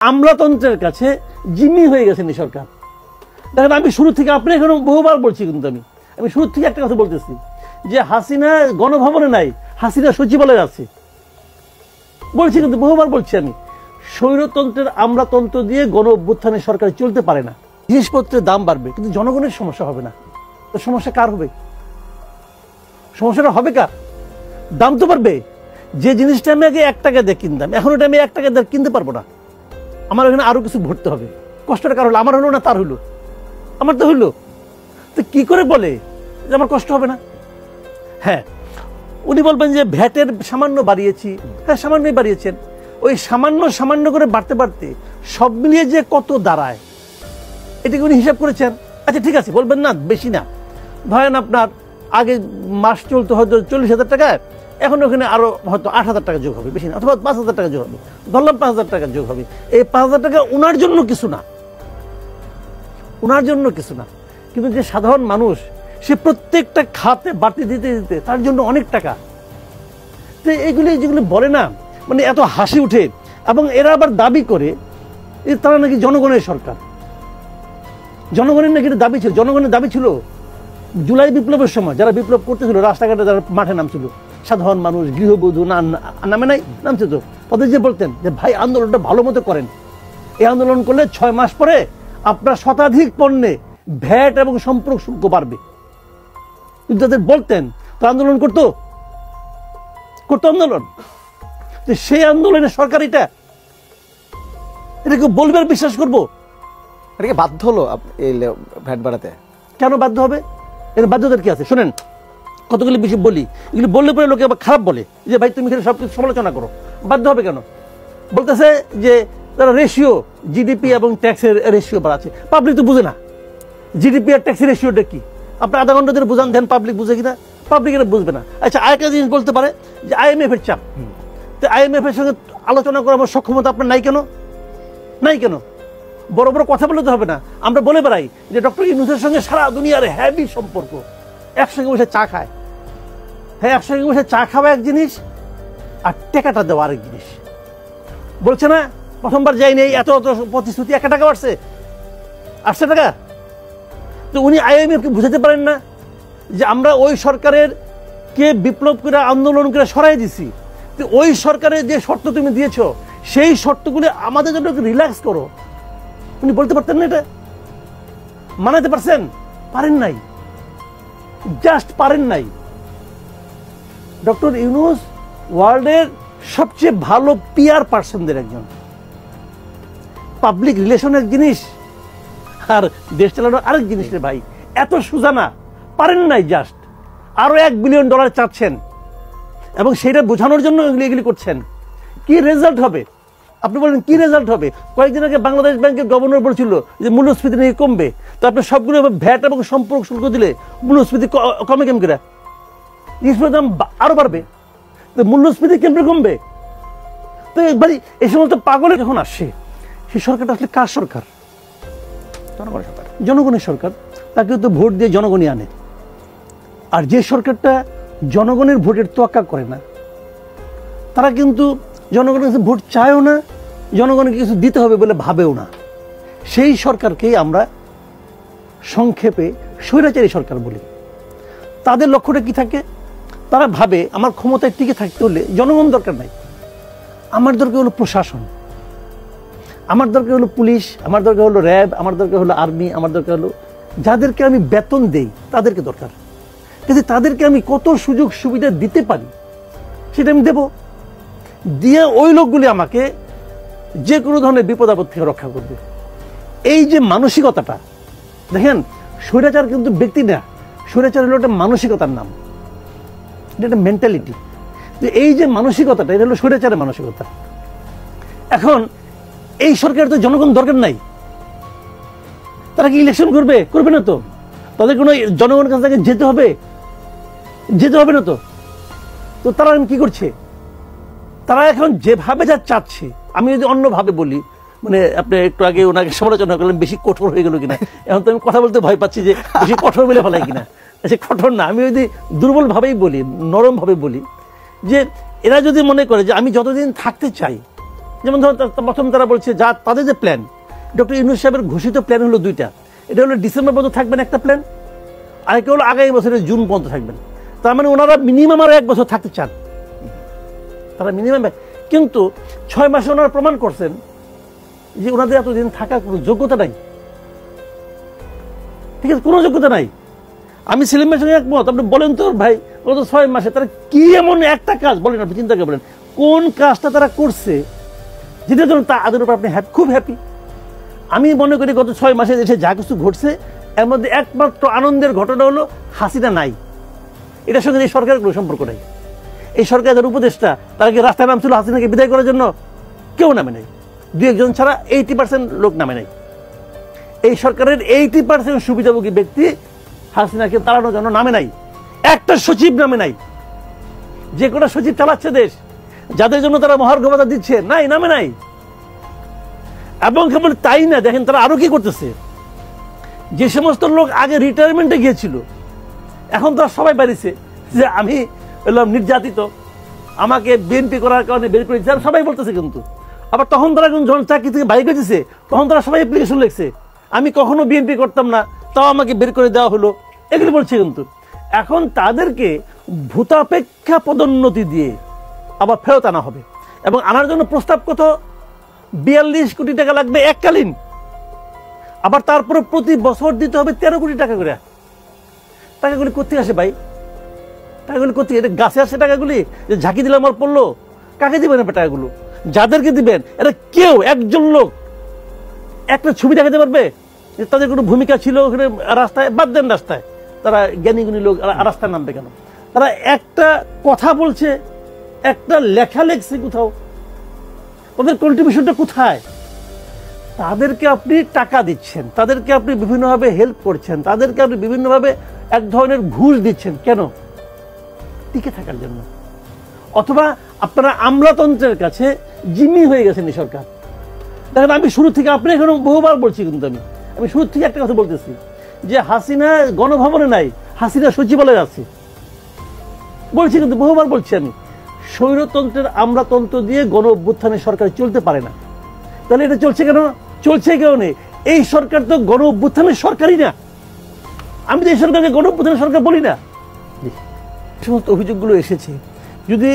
আমলাতন্ত্রের কাছে জিম্মি হয়ে গেছেন এই সরকার। দেখেন, আমি শুরু থেকে, আপনি এখন বহুবার বলছি, কিন্তু আমি শুরু থেকে একটা কথা বলতেছি যে হাসিনা গণভবনে নাই, হাসিনা সচিবালয়ে আছে, বলছি, কিন্তু বহুবার বলছি আমি। স্বৈরতন্ত্রের আমলাতন্ত্র দিয়ে গণ অভ্যুত্থানের সরকার চলতে পারে না। জিনিসপত্রের দাম বাড়বে, কিন্তু জনগণের সমস্যা হবে না। তো সমস্যা কার হবে? সমস্যাটা হবে কার? দাম তো বাড়বে। যে জিনিসটা আমি আগে 1 টাকা দিয়ে কিনতাম, এখন ওটা আমি 1 টাকা দিয়ে কিনতে পারবো না। আমার এখানে আরো কিছু ভরতে হবে। কষ্টটা কার হলো? আমার হলো না তার হলো? আমার তো হইলো। তো কি করে বলে যে আমার কষ্ট হবে না? হ্যাঁ, উনি বলবেন যে ভ্যাটের সামান্য বাড়িয়েছি। হ্যাঁ, সামান্যই বাড়িয়েছেন। ওই সামান্য সামান্য করে বাড়তে বাড়তে সব মিলিয়ে যে কত দাঁড়ায়, এটাকে উনি হিসাব করেছেন। আচ্ছা, ঠিক আছে, বলবেন না বেশি না, ধরেন আপনার আগে মাস চলতো হয়তো 40,000 টাকায়, এখন ওখানে আরো হয়তো 8,000 টাকা যোগ হবে, বেশি না, অথবা 5,000 টাকা যোগ হবে, ধরলাম 5,000 টাকা যোগ হবে। এই 5,000 টাকা ওনার জন্য কিছু না, ওনার জন্য কিছু না, কিন্তু যে সাধারণ মানুষ, সে প্রত্যেকটা খাতে বাড়তি দিতে দিতে তার জন্য অনেক টাকা। তো এগুলি যেগুলো বলে না, মানে এত হাসি উঠে, এবং এরা আবার দাবি করে তারা নাকি জনগণের সরকার। জনগণের নাকি এটা দাবি ছিল। জনগণের দাবি ছিল জুলাই বিপ্লবের সময় যারা বিপ্লব করতেছিল, রাস্তাঘাটে যারা মাঠে নামছিল, সাধারণ মানুষ, গৃহবধূ নামে নাই, নামছে তো, তাদের যে বলতেন যে ভাই আন্দোলনটা ভালো মতো করেন, এই আন্দোলন করলে 6 মাস পরে আপনার শতাধিক পণ্যে ভ্যাট এবং সম্পর্ক শুল্ক বাড়বে, কিন্তু তাদের বলতেন, তো আন্দোলন করতো আন্দোলন। সেই আন্দোলনের সরকার এটাকে বলবে আর বিশ্বাস করবো? এটাকে বাধ্য হলো ভ্যাট বাড়াতে? কেন বাধ্য হবে? এর বাধ্যতার কি আছে? শোনেন, কতগুলি বিষয় বলি, এগুলি বললে পরে লোকে আবার খারাপ বলে যে ভাই তুমি এখানে সবকিছু সমালোচনা করো। বাধ্য হবে কেন? বলতেছে যে তারা রেশিও, জিডিপি এবং ট্যাক্সের রেশিও বাড়াচ্ছে। পাবলিক তো বুঝে না জিডিপি আর ট্যাক্সের রেশিওটা কি। আপনি আধা ঘন্টা ধরে বুঝান, দেন পাবলিক বুঝে কিনা? পাবলিক এটা বুঝবে না। আচ্ছা, আরেকটা জিনিস বলতে পারে যে IMF এর চাপ। তো IMF এর সঙ্গে আলোচনা করার সক্ষমতা আপনার নাই কেন? নাই কেন? বড় বড় কথা বলে তো হবে না। আমরা বলে বেড়াই যে ডক্টর ইউনূসের সঙ্গে সারা দুনিয়ার হ্যাভি সম্পর্ক, একসঙ্গে বসে চা খায়। হ্যাঁ, একসঙ্গে বসে চা খাওয়া এক জিনিস, আর টাকাটা দেওয়া আরেক জিনিস। বলছে না প্রথমবার যাইনি, এত এত প্রতিশ্রুতি, 1 টাকা বাড়ছে, 800 টাকা। তো উনি IMF কে বুঝাতে পারেন না যে আমরা ওই সরকারের কে বিপ্লব করে আন্দোলন করে সরাই দিছি, তো ওই সরকারের যে শর্ত তুমি দিয়েছ সেই শর্তগুলি আমাদের জন্য রিল্যাক্স করো। উনি বলতে পারতেন না? এটা মানাতে পারছেন? পারেন নাই, জাস্ট পারেন নাই। ডক্টর ইউনূস ওয়ার্ল্ডের সবচেয়ে ভালো PR পার্সনদের একজন। পাবলিক রিলেশন এক জিনিস, আর দেশ চালানো আরেক জিনিস রে ভাই। এত সোজা না, পারেন নাই। জাস্ট আরো $1 বিলিয়ন চাচ্ছেন, এবং সেটা বোঝানোর জন্য এগুলি করছেন। কি রেজাল্ট হবে? আপনি বলেন কি রেজাল্ট হবে? কয়েকদিন আগে বাংলাদেশ ব্যাংকের গভর্নর বলছিল যে মূল্যস্ফীতি নাকি কমবে। তো আপনি সবগুলো ভ্যাট এবং সম্পর্ক শুল্ক দিলে মূল্যস্ফীতি কমে কেমন করে? জিনিসপত্রের দাম আরো বাড়বে, তো মূল্যস্ফীতি কেমন কমবে? তো একবারই এই সমস্ত পাগলে যখন আসে, সেই সরকারটা আসলে কার সরকার? জনগণের সরকার। জনগণের সরকার। তাকে তো ভোট দিয়ে জনগণই আনে। আর যে সরকারটা জনগণের ভোটের তোয়াক্কা করে না, তারা কিন্তু জনগণের কাছে ভোট চায়ও না, জনগণকে কিছু দিতে হবে বলে ভাবেও না। সেই সরকারকেই আমরা সংক্ষেপে স্বৈরাচারী সরকার বলি। তাদের লক্ষ্যটা কি থাকে? তারা ভাবে আমার ক্ষমতায় টিকে থাকতে হলে জনগণ দরকার নাই, আমার দরকার হলো প্রশাসন, আমার দরকার হলো পুলিশ, আমার দরকার হলো র্যাব, আমার দরকার হলো আর্মি, আমার দরকার হলো যাদেরকে আমি বেতন দেই তাদেরকে দরকার। কিন্তু তাদেরকে আমি কত সুযোগ সুবিধা দিতে পারি সেটা আমি দেব, দিয়ে ওই লোকগুলি আমাকে যে কোনো ধরনের বিপদ আপদ থেকে রক্ষা করবে। এই যে মানসিকতাটা দেখেন, স্বৈরাচার কিন্তু ব্যক্তি না, স্বৈরাচার হলো একটা মানসিকতার নাম, এটা একটা মেন্টালিটি। এই যে মানসিকতাটা, এটা হলো স্বৈরাচারের মানসিকতা। এখন এই সরকারের তো জনগণ দরকার নাই। তারা কি ইলেকশন করবে? করবে না তো। তাদের কোনো জনগণের কাছ থেকে যেতে হবে না তো। তো তারা কি করছে? তারা এখন যেভাবে যা চাচ্ছে, আমি যদি অন্যভাবে বলি, মানে আপনি একটু আগে ওনাকে সমালোচনা করলেন বেশি কঠোর হয়ে গেল কিনা, এখন তো আমি কথা বলতে ভয় পাচ্ছি যে বেশি কঠোর বলে ফেলাই কিনা। আচ্ছা, কঠোর না, আমি যদি দুর্বল ভাবেই বলি, নরম ভাবে বলি, যে এরা যদি মনে করে যে আমি যতদিন থাকতে চাই যেমন ধরুন প্রথম তারা বলছে যা তাদের যে প্ল্যান, ডক্টর ইউনূস সাহেবের ঘোষিত প্ল্যান হলো দুইটা। এটা হলো ডিসেম্বর পর্যন্ত থাকবেন একটা প্ল্যান, আরেকটা হলো আগামী বছরের জুন পর্যন্ত থাকবেন। তার মানে ওনারা মিনিমাম আরো 1 বছর থাকতে চান, তারা মিনিমাম। কিন্তু 6 মাসে ওনারা প্রমাণ করছেন যে ওনাদের এতদিন থাকার কোনো যোগ্যতা নাই। ঠিক আছে, কোনো যোগ্যতা নাই। আমি সেলিম ভাইয়ের সঙ্গে একমত। আপনি বলেন তো ভাই, গত 6 মাসে তারা কি এমন একটা কাজ বলেন, আপনি চিন্তা করে বলেন কোন কাজটা তারা করছে যেটার জন্য তাদের উপর আপনি খুব হ্যাপি। আমি মনে করি গত 6 মাসে দেশে যা কিছু ঘটছে এর মধ্যে একমাত্র আনন্দের ঘটনা হলো হাসিনা নাই। এটার সঙ্গে এই সরকারের কোনো সম্পর্ক নাই। এই সরকারের উপদেষ্টা তারা কি রাস্তায় নামছিল হাসিনাকে বিদায় করার জন্য? কেউ নামে নাই, 2-1 ছাড়া 80% লোক নামে নাই। এই সরকারের 80% সুবিধাভোগী ব্যক্তি হাসিনাকে তাড়ানোর জন্য নামে নাই। একটা সচিব নামে নাই। যে কটা সচিব চালাচ্ছে দেশ, যাদের জন্য তারা মহার্ঘভাতা দিচ্ছে, নামে নাই। এবং কেবল তাই না, দেখেন তারা আরো কি করতেছে। যে সমস্ত লোক আগে রিটায়ারমেন্টে গিয়েছিল, এখন তারা সবাই বাড়িছে যে আমি এলাম নির্যাতিত, আমাকে বিএনপি করার কারণে বের করে দিচ্ছে, সবাই বলতেছে। কিন্তু আবার তখন তারা যখন চাকরি থেকে বাইরে গেছে, তখন তারা সবাই অ্যাপ্লিকেশন লিখছে, আমি কখনো বিএনপি করতাম না, তাও আমাকে বের করে দেওয়া হলো, এগুলো বলছে। কিন্তু এখন তাদেরকে ভূতাপেক্ষা পদোন্নতি দিয়ে আবার ফেরত আনা হবে। এবং আনার জন্য প্রস্তাব কত? 42 কোটি টাকা লাগবে এককালীন। আবার তারপরে প্রতি বছর দিতে হবে 13 কোটি টাকা করে। টাকাগুলি কোথায় আসে ভাই? টাকাগুলি কোথায়? এটা গাছে আসে টাকাগুলি? যে ঝাঁকি দিলে আমার পড়লো, কাকে দিবেন টাকাগুলো? যাদেরকে দিবেন এরা কেউ একজন লোক একটা ছবি দেখাতে পারবে যে তাদের কোনো ভূমিকা ছিল ওখানে? রাস্তায় বাদ দেন, রাস্তায় তারা জ্ঞানীগুণী লোক রাস্তায় নামবে কেন? তারা একটা কথা বলছে, একটা লেখা লেখছে কোথাও, ওদের কন্ট্রিবিউশনটা কোথায়? তাদেরকে আপনি টাকা দিচ্ছেন, তাদেরকে আপনি বিভিন্নভাবে হেল্প করছেন, তাদেরকে আপনি বিভিন্নভাবে এক ধরনের ঘুষ দিচ্ছেন, কেন? টিকে থাকার জন্য। অথবা আপনারা আমলাতন্ত্রের কাছে জিম্মি হয়ে গেছেন এই সরকার। দেখেন আমি শুরু থেকে, আপনি এখন বহুবার বলছি, কিন্তু আমি শুরু থেকে একটা কথা বলতেছি যে হাসিনা গণভবনে নাই, হাসিনা সচিবালয়ে আছে বলছি, কিন্তু বহুবার বলছি আমি। স্বৈরতন্ত্রের আমলাতন্ত্র দিয়ে গণ অভ্যুত্থানের সরকার চলতে পারে না। তাহলে এটা চলছে কেন? চলছে কেন? এই সরকার তো গণ অভ্যুত্থানের সরকারই না। আমি তো এই সরকারকে গণ অভ্যুত্থানের সরকার বলি না। সমস্ত অভিযোগগুলো এসেছে, যদি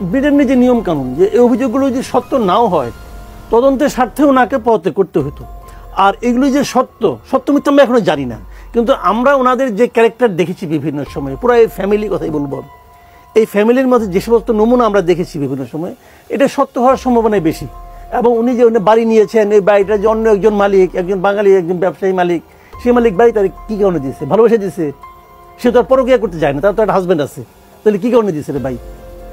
ব্রিটেনের যে নিয়ম কানুন, যে এই অভিযোগগুলো যদি সত্য নাও হয়, তদন্তের স্বার্থেও নাকে পদত্যাগ করতে হতো। আর এগুলো যে সত্য মিথ্যা আমরা এখনো জানি না, কিন্তু আমরা ওনাদের যে ক্যারেক্টার দেখেছি বিভিন্ন সময়, পুরো এই ফ্যামিলি কথাই বলবো, এই ফ্যামিলির মধ্যে যে সমস্ত নমুনা আমরা দেখেছি বিভিন্ন সময়, এটা সত্য হওয়ার সম্ভাবনাই বেশি। এবং উনি যে বাড়ি নিয়েছেন, এই বাড়িটা যে অন্য একজন মালিক, একজন বাঙালি, একজন ব্যবসায়ী মালিক, সেই মালিক বাড়ি তার কি কারণে দিয়েছে? ভালোবেসে দিয়েছে? সে তো আর পরকিয়া করতে যায় না, তার তো একটা হাজব্যান্ড আছে। তাহলে কি কারণে দিয়েছে রে ভাই?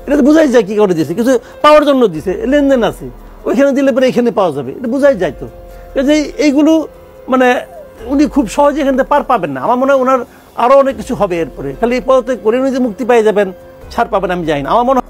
এটা তো বোঝাই যায় কি কারণে দিয়েছে। কিছু পাওয়ার জন্য দিয়েছে, লেনদেন আছে, ওইখানে দিলে পরে এখানে পাওয়া যাবে, এটা বোঝাই যায়। তো এইগুলো মানে উনি খুব সহজে এখান থেকে পার পাবেন না। আমার মনে হয় ওনার আরো অনেক কিছু হবে এরপরে। খালি এই পদত্যাগ করে উনি যে মুক্তি পেয়ে যাবেন, ছাড় পাবেন, আমি জানি না। আমার মনে হয়